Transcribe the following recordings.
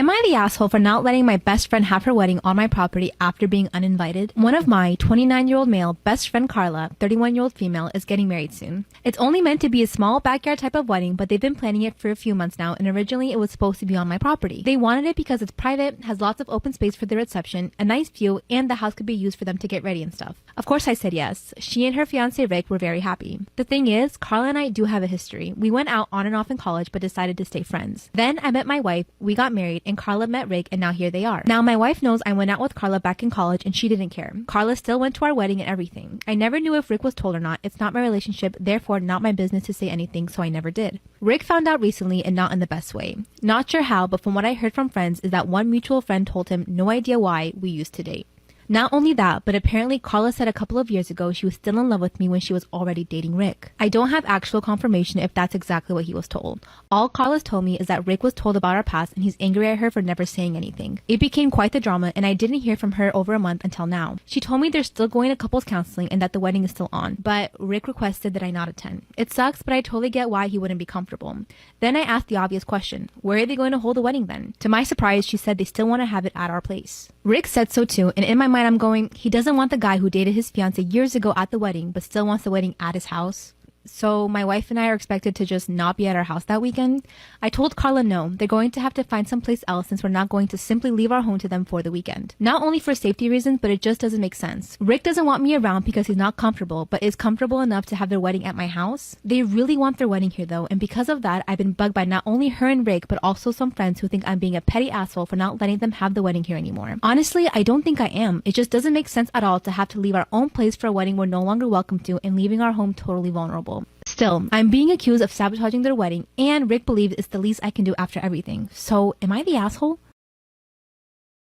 Am I the asshole for not letting my best friend have her wedding on my property after being uninvited? One of my 29-year-old male best friend Carla, 31-year-old female, is getting married soon. It's only meant to be a small backyard type of wedding, but they've been planning it for a few months now, and originally it was supposed to be on my property. They wanted it because it's private, has lots of open space for the reception, a nice view, and the house could be used for them to get ready and stuff. Of course I said yes. She and her fiancé Rick were very happy. The thing is, Carla and I do have a history. We went out on and off in college but decided to stay friends. Then I met my wife, we got married, and Carla met Rick, and now here they are. Now my wife knows I went out with Carla back in college and she didn't care. Carla still went to our wedding and everything. I never knew if Rick was told or not. It's not my relationship, therefore not my business to say anything, so I never did. Rick found out recently and not in the best way. Not sure how, but from what I heard from friends is that one mutual friend told him, no idea why, we used to date. Not only that, but apparently Carla said a couple of years ago she was still in love with me when she was already dating Rick. I don't have actual confirmation if that's exactly what he was told. All Carla's told me is that Rick was told about our past and he's angry at her for never saying anything. It became quite the drama and I didn't hear from her over a month until now. She told me they're still going to couples counseling and that the wedding is still on, but Rick requested that I not attend. It sucks, but I totally get why he wouldn't be comfortable. Then I asked the obvious question, where are they going to hold the wedding then? To my surprise, she said they still want to have it at our place. Rick said so too, and in my mind I'm going, he doesn't want the guy who dated his fiancée years ago at the wedding, but still wants the wedding at his house. So my wife and I are expected to just not be at our house that weekend. I told Carla no, they're going to have to find someplace else since we're not going to simply leave our home to them for the weekend. Not only for safety reasons, but it just doesn't make sense. Rick doesn't want me around because he's not comfortable, but is comfortable enough to have their wedding at my house. They really want their wedding here though, and because of that, I've been bugged by not only her and Rick, but also some friends who think I'm being a petty asshole for not letting them have the wedding here anymore. Honestly, I don't think I am. It just doesn't make sense at all to have to leave our own place for a wedding we're no longer welcome to and leaving our home totally vulnerable. Still, I'm being accused of sabotaging their wedding, and Rick believes it's the least I can do after everything. So, am I the asshole?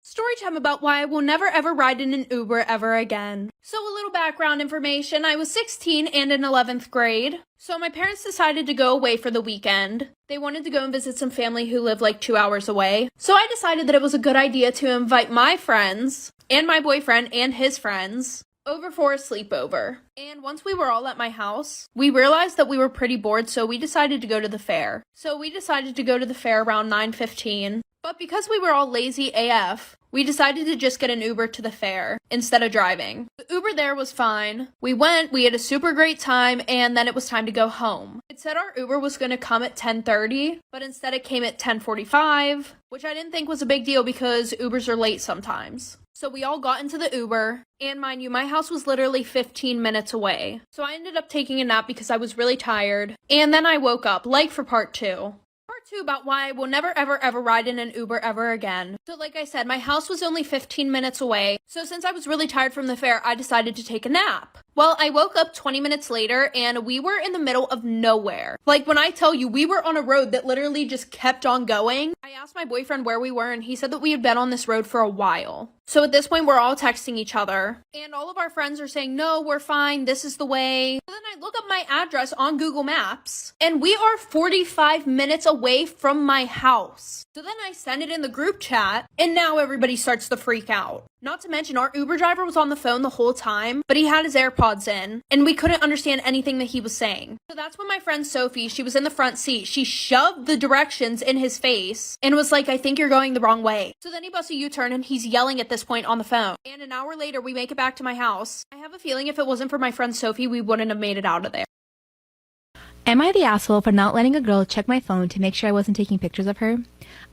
Story time about why I will never ever ride in an Uber ever again. So a little background information. I was 16 and in 11th grade. So my parents decided to go away for the weekend. They wanted to go and visit some family who lived like 2 hours away. So I decided that it was a good idea to invite my friends and my boyfriend and his friends over for a sleepover. And once we were all at my house, we realized that we were pretty bored, so we decided to go to the fair. So we decided to go to the fair around 9:15. But because we were all lazy AF, we decided to just get an Uber to the fair instead of driving. The Uber there was fine. We went, we had a super great time, and then it was time to go home. It said our Uber was going to come at 10:30, but instead it came at 10:45, which I didn't think was a big deal because Ubers are late sometimes. So we all got into the Uber, and mind you, my house was literally 15 minutes away. So I ended up taking a nap because I was really tired, and then I woke up, like for part 2. Part 2 about why I will never ever ride in an Uber ever again. So like I said, my house was only 15 minutes away, so since I was really tired from the fair, I decided to take a nap. Well, I woke up 20 minutes later and we were in the middle of nowhere. Like when I tell you, we were on a road that literally just kept on going. I asked my boyfriend where we were and he said that we had been on this road for a while. So at this point, we're all texting each other and all of our friends are saying, no, we're fine. This is the way. So then I look up my address on Google Maps and we are 45 minutes away from my house. So then I send it in the group chat and now everybody starts to freak out. Not to mention our Uber driver was on the phone the whole time, but he had his AirPods in and we couldn't understand anything that he was saying. So that's when my friend Sophie, she was in the front seat. She shoved the directions in his face and was like, I think you're going the wrong way. So then he busts a U-turn and he's yelling at this point on the phone. And an hour later, we make it back to my house. I have a feeling if it wasn't for my friend Sophie, we wouldn't have made it out of there. Am I the asshole for not letting a girl check my phone to make sure I wasn't taking pictures of her?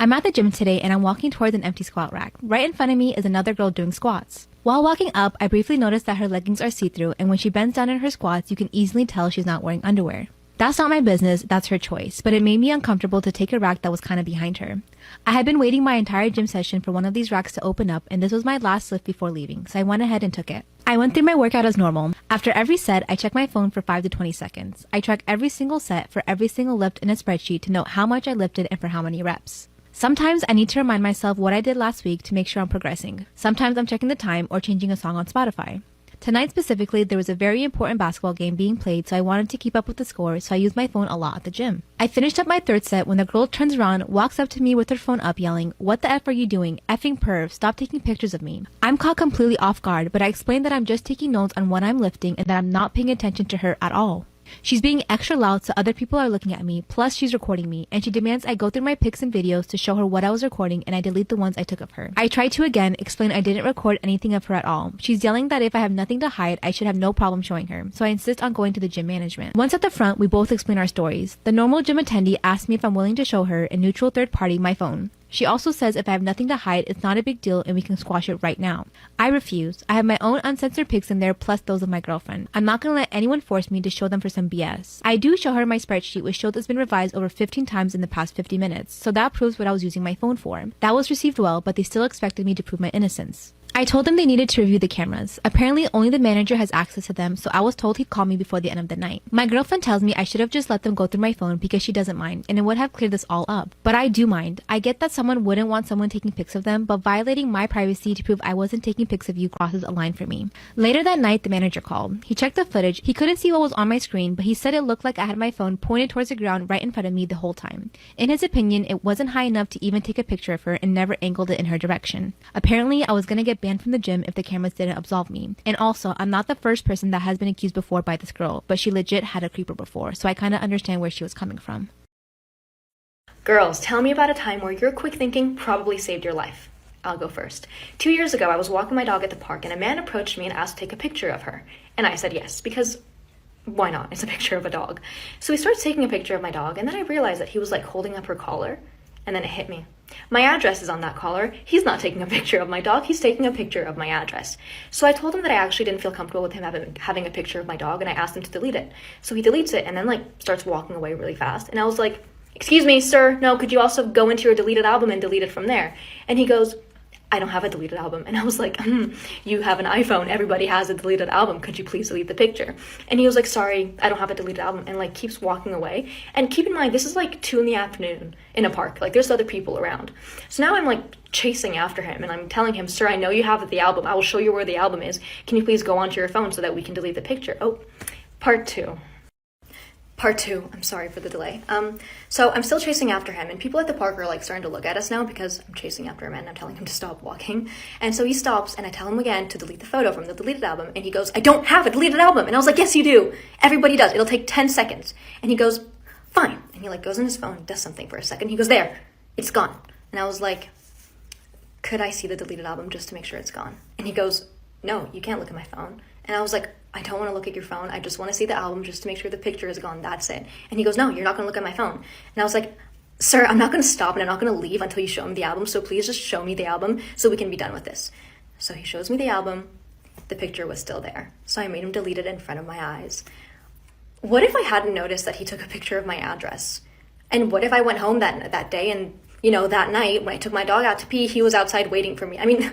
I'm at the gym today and I'm walking towards an empty squat rack. Right in front of me is another girl doing squats. While walking up, I briefly noticed that her leggings are see-through and when she bends down in her squats, you can easily tell she's not wearing underwear. That's not my business, that's her choice, but it made me uncomfortable to take a rack that was kind of behind her. I had been waiting my entire gym session for one of these racks to open up and this was my last lift before leaving, so I went ahead and took it. I went through my workout as normal. After every set, I check my phone for 5 to 20 seconds. I track every single set for every single lift in a spreadsheet to note how much I lifted and for how many reps. Sometimes I need to remind myself what I did last week to make sure I'm progressing. Sometimes I'm checking the time or changing a song on Spotify. Tonight specifically, there was a very important basketball game being played, so I wanted to keep up with the score, so I used my phone a lot at the gym. I finished up my third set when the girl turns around, walks up to me with her phone up, yelling, "What the F are you doing? Effing perv, stop taking pictures of me." I'm caught completely off guard, but I explained that I'm just taking notes on what I'm lifting and that I'm not paying attention to her at all. She's being extra loud so other people are looking at me, plus she's recording me, and she demands I go through my pics and videos to show her what I was recording and I delete the ones I took of her. I try to again explain I didn't record anything of her at all. She's yelling that if I have nothing to hide, I should have no problem showing her, so I insist on going to the gym management. Once at the front, we both explain our stories. The normal gym attendee asks me if I'm willing to show her, a neutral third party, my phone. She also says if I have nothing to hide, it's not a big deal and we can squash it right now. I refuse. I have my own uncensored pics in there plus those of my girlfriend. I'm not gonna let anyone force me to show them for some BS. I do show her my spreadsheet which shows it's been revised over 15 times in the past 50 minutes, so that proves what I was using my phone for. That was received well, but they still expected me to prove my innocence. I told them they needed to review the cameras. Apparently, only the manager has access to them, so I was told he'd call me before the end of the night. My girlfriend tells me I should have just let them go through my phone because she doesn't mind, and it would have cleared this all up. But I do mind. I get that someone wouldn't want someone taking pics of them, but violating my privacy to prove I wasn't taking pics of you crosses a line for me. Later that night, the manager called. He checked the footage. He couldn't see what was on my screen, but he said it looked like I had my phone pointed towards the ground right in front of me the whole time. In his opinion, it wasn't high enough to even take a picture of her and never angled it in her direction. Apparently, I was gonna get banned from the gym if the cameras didn't absolve me. And also, I'm not the first person that has been accused before by this girl, but she legit had a creeper before, so I kind of understand where she was coming from. Girls, tell me about a time where your quick thinking probably saved your life. I'll go first. 2 years ago, I was walking my dog at the park and a man approached me and asked to take a picture of her. And I said yes, because why not? It's a picture of a dog. So he starts taking a picture of my dog, and then I realized that he was like holding up her collar, and then it hit me. My address is on that collar. He's not taking a picture of my dog. He's taking a picture of my address. So I told him that I actually didn't feel comfortable with him having a picture of my dog, and I asked him to delete it. So he deletes it and then like starts walking away really fast. And I was like, "Excuse me, sir. No, could you also go into your deleted album and delete it from there?" And he goes, "I don't have a deleted album." And I was like, "You have an iPhone. Everybody has a deleted album. Could you please delete the picture?" And he was like, "Sorry, I don't have a deleted album," and like keeps walking away. And keep in mind, this is like 2 PM in a park. Like there's other people around. So now I'm like chasing after him and I'm telling him, "Sir, I know you have the album. I will show you where the album is. Can you please go onto your phone so that we can delete the picture?" Oh, part two. I'm sorry for the delay. So I'm still chasing after him, and people at the park are like starting to look at us now because I'm chasing after him and I'm telling him to stop walking. And so he stops, and I tell him again to delete the photo from the deleted album, and he goes, "I don't have a deleted album." And I was like, "Yes, you do. Everybody does. It'll take 10 seconds. And he goes, "Fine." And he like goes on his phone, does something for a second. He goes, "There, it's gone." And I was like, "Could I see the deleted album just to make sure it's gone?" And he goes, "No, you can't look at my phone." And I was like, "I don't want to look at your phone. I just want to see the album just to make sure the picture is gone. That's it." And he goes, "No, you're not going to look at my phone." And I was like, "Sir, I'm not going to stop and I'm not going to leave until you show me the album. So please just show me the album so we can be done with this." So he shows me the album. The picture was still there. So I made him delete it in front of my eyes. What if I hadn't noticed that he took a picture of my address? And what if I went home that day and, you know, that night when I took my dog out to pee, he was outside waiting for me? I mean...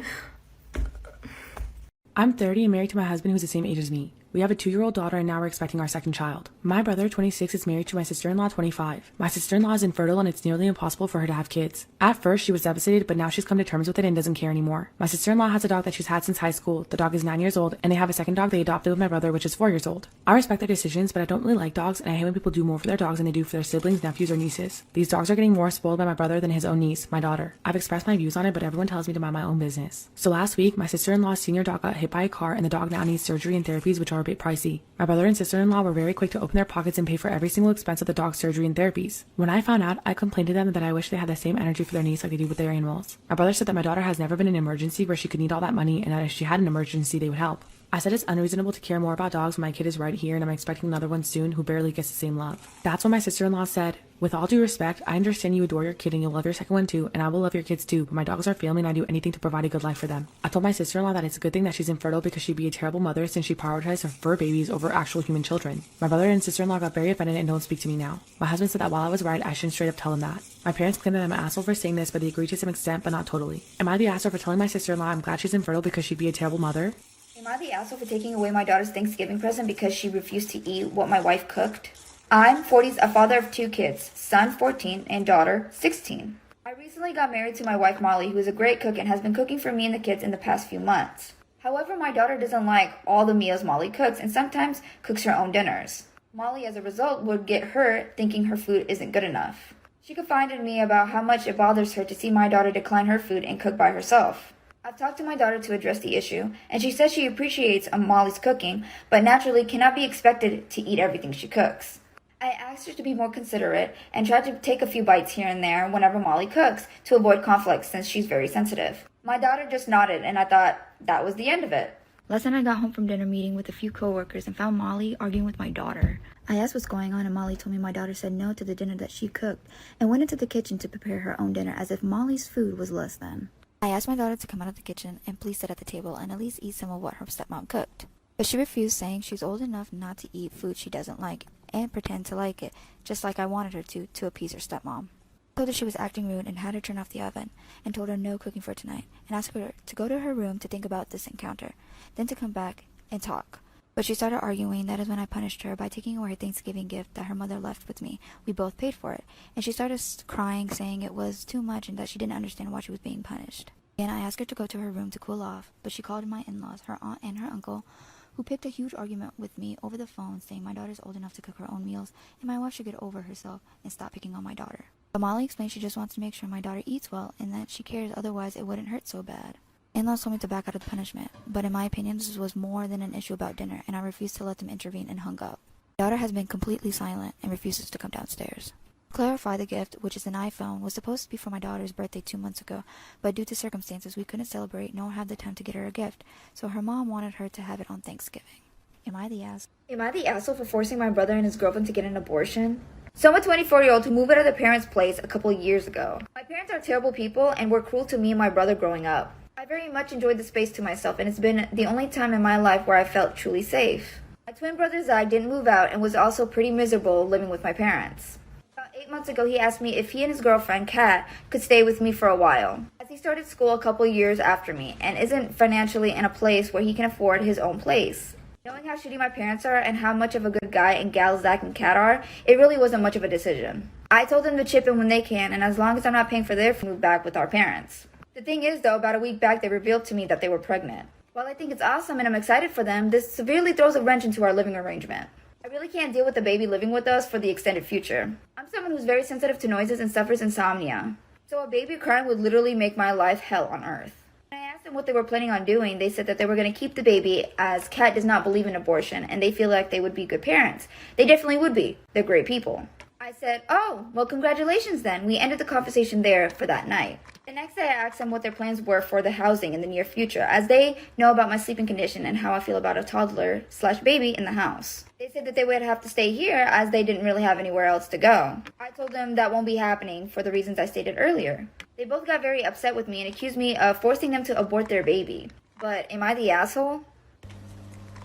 I'm 30 and married to my husband who's the same age as me. We have a 2-year-old daughter and now we're expecting our second child. My brother, 26, is married to my sister-in-law, 25. My sister-in-law is infertile and it's nearly impossible for her to have kids. At first, she was devastated, but now she's come to terms with it and doesn't care anymore. My sister-in-law has a dog that she's had since high school. The dog is 9 years old, and they have a second dog they adopted with my brother, which is 4 years old. I respect their decisions, but I don't really like dogs, and I hate when people do more for their dogs than they do for their siblings, nephews, or nieces. These dogs are getting more spoiled by my brother than his own niece, my daughter. I've expressed my views on it, but everyone tells me to mind my own business. So last week, my sister-in-law's senior dog got hit by a car, and the dog now needs surgery and therapies, which are a bit pricey. My brother and sister-in-law were very quick to open their pockets and pay for every single expense of the dog's surgery and therapies. When I found out, I complained to them that I wish they had the same energy for their niece like they do with their animals. My brother said that my daughter has never been in an emergency where she could need all that money, and that if she had an emergency, they would help. I said it's unreasonable to care more about dogs when my kid is right here and I'm expecting another one soon who barely gets the same love. That's when my sister-in-law said, "With all due respect, I understand you adore your kid and you'll love your second one too, and I will love your kids too, but my dogs are family and I do anything to provide a good life for them." I told my sister-in-law that it's a good thing that she's infertile because she'd be a terrible mother since she prioritized her fur babies over actual human children. My brother and sister-in-law got very offended and don't speak to me now. My husband said that while I was right, I shouldn't straight up tell him that. My parents claim that I'm an asshole for saying this, but they agree to some extent, but not totally. Am I the asshole for telling my sister-in-law I'm glad she's infertile because she'd be a terrible mother? Am I the asshole for taking away my daughter's Thanksgiving present because she refused to eat what my wife cooked? I'm 40, a father of 2 kids, son 14 and daughter 16. I recently got married to my wife Molly, who is a great cook and has been cooking for me and the kids in the past few months. However, my daughter doesn't like all the meals Molly cooks and sometimes cooks her own dinners. Molly, as a result, would get hurt thinking her food isn't good enough. She confided in me about how much it bothers her to see my daughter decline her food and cook by herself. I've talked to my daughter to address the issue, and she says she appreciates Molly's cooking, but naturally cannot be expected to eat everything she cooks. I asked her to be more considerate and tried to take a few bites here and there whenever Molly cooks to avoid conflict since she's very sensitive. My daughter just nodded, and I thought that was the end of it. Last night I got home from dinner meeting with a few coworkers and found Molly arguing with my daughter. I asked what's going on and Molly told me my daughter said no to the dinner that she cooked and went into the kitchen to prepare her own dinner as if Molly's food was less than. I asked my daughter to come out of the kitchen and please sit at the table and at least eat some of what her stepmom cooked. But she refused, saying she's old enough not to eat food she doesn't like and pretend to like it, just like I wanted her to appease her stepmom. I told her she was acting rude and had her turn off the oven and told her no cooking for tonight and asked her to go to her room to think about this encounter, then to come back and talk. But she started arguing. That is when I punished her by taking away her Thanksgiving gift that her mother left with me. We both paid for it. And she started crying, saying it was too much and that she didn't understand why she was being punished. And I asked her to go to her room to cool off, but she called my in-laws, her aunt and her uncle, who picked a huge argument with me over the phone, saying my daughter's old enough to cook her own meals and my wife should get over herself and stop picking on my daughter. But Molly explained she just wants to make sure my daughter eats well and that she cares, otherwise it wouldn't hurt so bad. In-laws told me to back out of the punishment, but in my opinion this was more than an issue about dinner and I refused to let them intervene and hung up. My daughter has been completely silent and refuses to come downstairs. To clarify, the gift, which is an iPhone, was supposed to be for my daughter's birthday 2 months ago, but due to circumstances we couldn't celebrate nor have the time to get her a gift, so her mom wanted her to have it on Thanksgiving. Am I the asshole? Am I the asshole for forcing my brother and his girlfriend to get an abortion? So I'm a 24-year-old who moved out of their parents' place a couple of years ago. My parents are terrible people and were cruel to me and my brother growing up. I very much enjoyed the space to myself, and it's been the only time in my life where I felt truly safe. My twin brother Zai didn't move out and was also pretty miserable living with my parents. About 8 months ago, he asked me if he and his girlfriend, Kat, could stay with me for a while, as he started school a couple years after me and isn't financially in a place where he can afford his own place. Knowing how shitty my parents are and how much of a good guy and gal Zach and Kat are, it really wasn't much of a decision. I told them to chip in when they can, and as long as I'm not paying for their food, move back with our parents. The thing is, though, about a week back, they revealed to me that they were pregnant. While I think it's awesome and I'm excited for them, this severely throws a wrench into our living arrangement. I really can't deal with the baby living with us for the extended future. I'm someone who's very sensitive to noises and suffers insomnia. So a baby crying would literally make my life hell on earth. When I asked them what they were planning on doing, they said that they were going to keep the baby as Kat does not believe in abortion and they feel like they would be good parents. They definitely would be. They're great people. I said, oh, well, congratulations then. We ended the conversation there for that night. The next day I asked them what their plans were for the housing in the near future, as they know about my sleeping condition and how I feel about a toddler/baby in the house. They said that they would have to stay here as they didn't really have anywhere else to go. I told them that won't be happening for the reasons I stated earlier. They both got very upset with me and accused me of forcing them to abort their baby. But am I the asshole?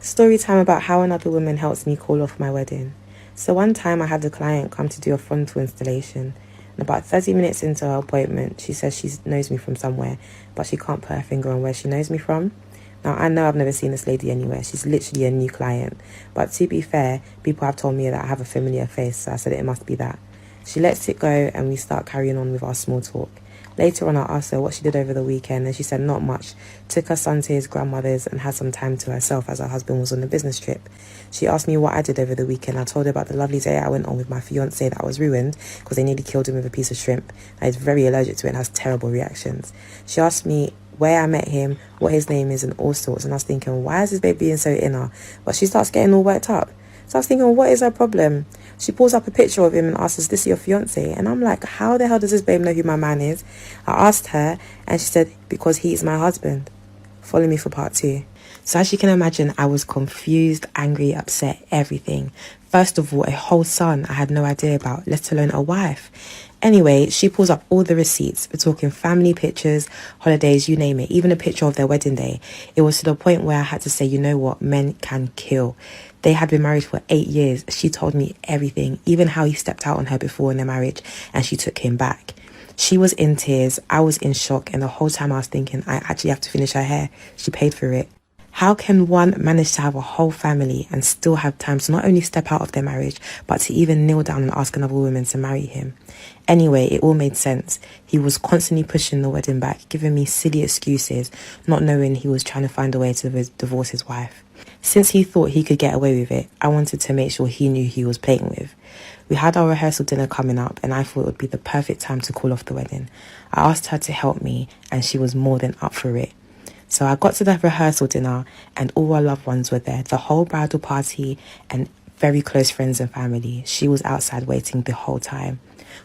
Story time about how another woman helps me call off my wedding. So one time I had a client come to do a frontal installation. And about 30 minutes into her appointment, she says she knows me from somewhere, but she can't put her finger on where she knows me from. Now, I know I've never seen this lady anywhere. She's literally a new client. But to be fair, people have told me that I have a familiar face, so I said it must be that. She lets it go and we start carrying on with our small talk. Later on, I asked her what she did over the weekend and she said not much. Took her son to his grandmother's and had some time to herself as her husband was on a business trip. She asked me what I did over the weekend. I told her about the lovely day I went on with my fiancé that was ruined because they nearly killed him with a piece of shrimp. I was very allergic to it and has terrible reactions. She asked me where I met him, what his name is and all sorts, and I was thinking, why is this baby being so inner? But she starts getting all worked up. So I was thinking, what is her problem? She pulls up a picture of him and asks, is this your fiancé? And I'm like, how the hell does this babe know who my man is? I asked her and she said, because he's my husband. Follow me for part 2. So as you can imagine, I was confused, angry, upset, everything. First of all, a whole son I had no idea about, let alone a wife. Anyway, she pulls up all the receipts. We're talking family pictures, holidays, you name it, even a picture of their wedding day. It was to the point where I had to say, you know what, men can kill. They had been married for 8 years. She told me everything, even how he stepped out on her before in their marriage and she took him back. She was in tears, I was in shock, and the whole time I was thinking, I actually have to finish her hair. She paid for it. How can one manage to have a whole family and still have time to not only step out of their marriage, but to even kneel down and ask another woman to marry him? Anyway, it all made sense. He was constantly pushing the wedding back, giving me silly excuses, not knowing he was trying to find a way to divorce his wife. Since he thought he could get away with it, I wanted to make sure he knew who he was playing with. We had our rehearsal dinner coming up and I thought it would be the perfect time to call off the wedding. I asked her to help me and she was more than up for it. So I got to the rehearsal dinner and all our loved ones were there, the whole bridal party and very close friends and family. She was outside waiting the whole time.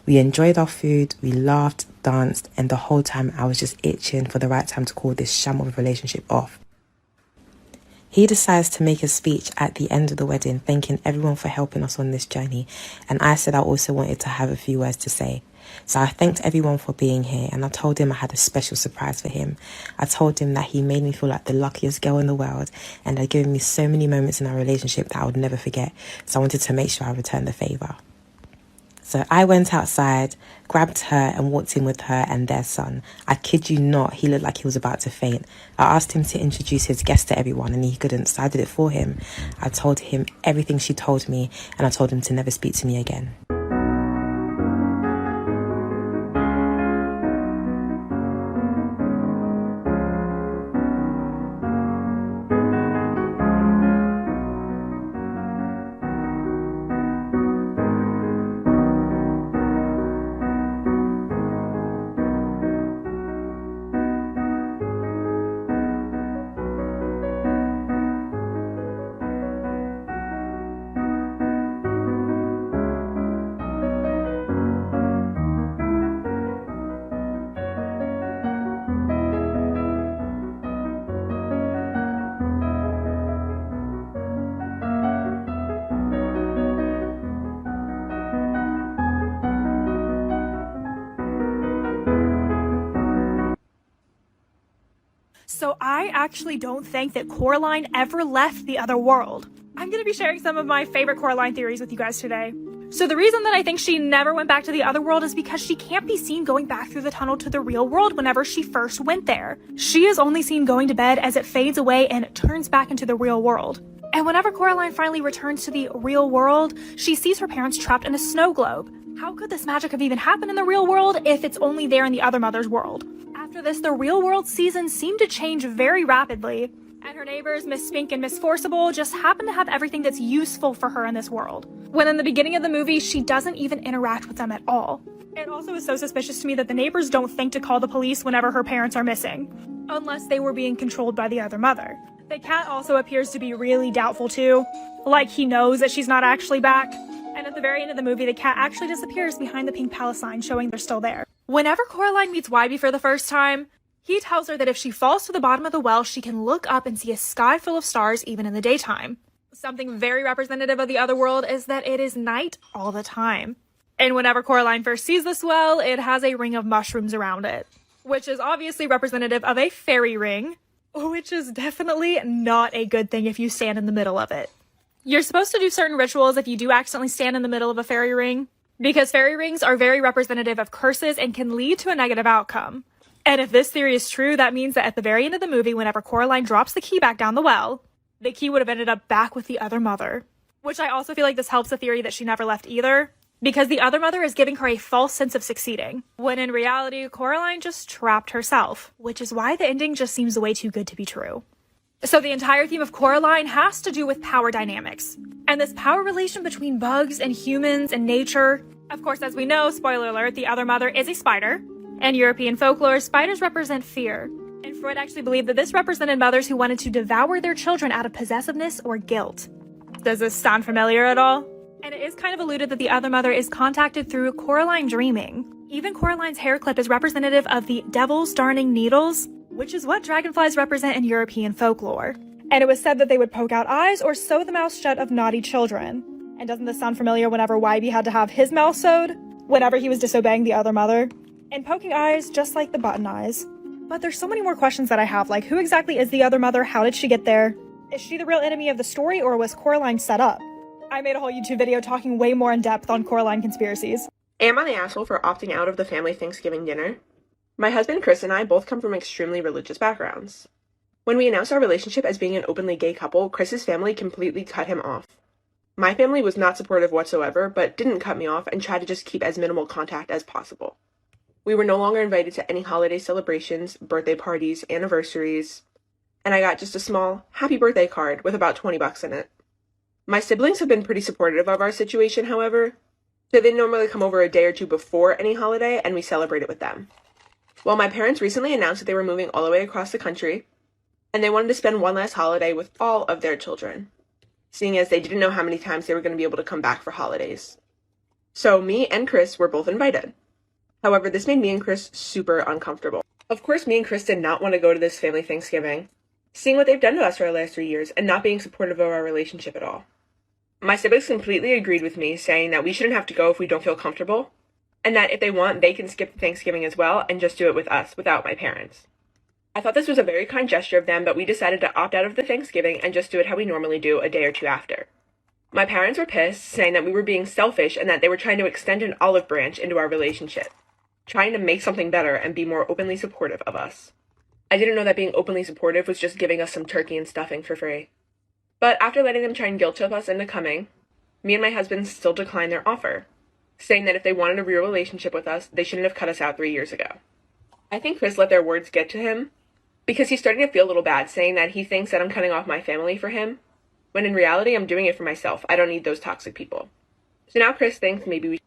We enjoyed our food, we laughed, danced, and the whole time I was just itching for the right time to call this sham of a relationship off. He decides to make a speech at the end of the wedding, thanking everyone for helping us on this journey, and I said I also wanted to have a few words to say. So I thanked everyone for being here, and I told him I had a special surprise for him. I told him that he made me feel like the luckiest girl in the world and had given me so many moments in our relationship that I would never forget, so I wanted to make sure I returned the favour. So I went outside, grabbed her and walked in with her and their son. I kid you not, he looked like he was about to faint. I asked him to introduce his guest to everyone and he couldn't, so I did it for him. I told him everything she told me and I told him to never speak to me again. So I actually don't think that Coraline ever left the other world. I'm going to be sharing some of my favorite Coraline theories with you guys today. So the reason that I think she never went back to the other world is because she can't be seen going back through the tunnel to the real world whenever she first went there. She is only seen going to bed as it fades away and turns back into the real world. And whenever Coraline finally returns to the real world, she sees her parents trapped in a snow globe. How could this magic have even happened in the real world if it's only there in the other mother's world? After this, the real world seasons seem to change very rapidly, and her neighbors, Miss Spink and Miss Forcible, just happen to have everything that's useful for her in this world. When in the beginning of the movie, she doesn't even interact with them at all. It also is so suspicious to me that the neighbors don't think to call the police whenever her parents are missing, unless they were being controlled by the other mother. The cat also appears to be really doubtful too, like he knows that she's not actually back. And at the very end of the movie, the cat actually disappears behind the pink palace sign, showing they're still there. Whenever Coraline meets Wybie for the first time, he tells her that if she falls to the bottom of the well, she can look up and see a sky full of stars even in the daytime. Something very representative of the other world is that it is night all the time. And whenever Coraline first sees this well, it has a ring of mushrooms around it, which is obviously representative of a fairy ring, which is definitely not a good thing if you stand in the middle of it. You're supposed to do certain rituals if you do accidentally stand in the middle of a fairy ring, because fairy rings are very representative of curses and can lead to a negative outcome. And if this theory is true, that means that at the very end of the movie, whenever Coraline drops the key back down the well, the key would have ended up back with the other mother. Which I also feel like this helps the theory that she never left either, because the other mother is giving her a false sense of succeeding, when in reality, Coraline just trapped herself, which is why the ending just seems way too good to be true. So the entire theme of Coraline has to do with power dynamics, and this power relation between bugs and humans and nature. Of course, as we know, spoiler alert, the other mother is a spider. In European folklore, spiders represent fear, and Freud actually believed that this represented mothers who wanted to devour their children out of possessiveness or guilt. Does this sound familiar at all? And it is kind of alluded that the other mother is contacted through Coraline dreaming. Even Coraline's hair clip is representative of the devil's darning needles, which is what dragonflies represent in European folklore. And it was said that they would poke out eyes or sew the mouth shut of naughty children. And doesn't this sound familiar whenever Wybie had to have his mouth sewed? Whenever he was disobeying the other mother? And poking eyes just like the button eyes. But there's so many more questions that I have, like who exactly is the other mother? How did she get there? Is she the real enemy of the story, or was Coraline set up? I made a whole YouTube video talking way more in depth on Coraline conspiracies. Am I the asshole for opting out of the family Thanksgiving dinner? My husband Chris and I both come from extremely religious backgrounds. When we announced our relationship as being an openly gay couple, Chris's family completely cut him off. My family was not supportive whatsoever, but didn't cut me off and tried to just keep as minimal contact as possible. We were no longer invited to any holiday celebrations, birthday parties, anniversaries, and I got just a small happy birthday card with about $20 in it. My siblings have been pretty supportive of our situation, however, so they normally come over a day or two before any holiday and we celebrate it with them. While my parents recently announced that they were moving all the way across the country, and they wanted to spend one last holiday with all of their children, seeing as they didn't know how many times they were going to be able to come back for holidays. So me and Chris were both invited. However, this made me and Chris super uncomfortable. Of course, me and Chris did not want to go to this family Thanksgiving, seeing what they've done to us for our last 3 years and not being supportive of our relationship at all. My siblings completely agreed with me, saying that we shouldn't have to go if we don't feel comfortable, and that if they want, they can skip Thanksgiving as well and just do it with us, without my parents. I thought this was a very kind gesture of them, but we decided to opt out of the Thanksgiving and just do it how we normally do a day or two after. My parents were pissed, saying that we were being selfish and that they were trying to extend an olive branch into our relationship, trying to make something better and be more openly supportive of us. I didn't know that being openly supportive was just giving us some turkey and stuffing for free. But after letting them try and guilt trip us into coming, me and my husband still declined their offer, saying that if they wanted a real relationship with us, they shouldn't have cut us out 3 years ago. I think Chris let their words get to him, because he's starting to feel a little bad, saying that he thinks that I'm cutting off my family for him, when in reality I'm doing it for myself. I don't need those toxic people. So now Chris thinks maybe we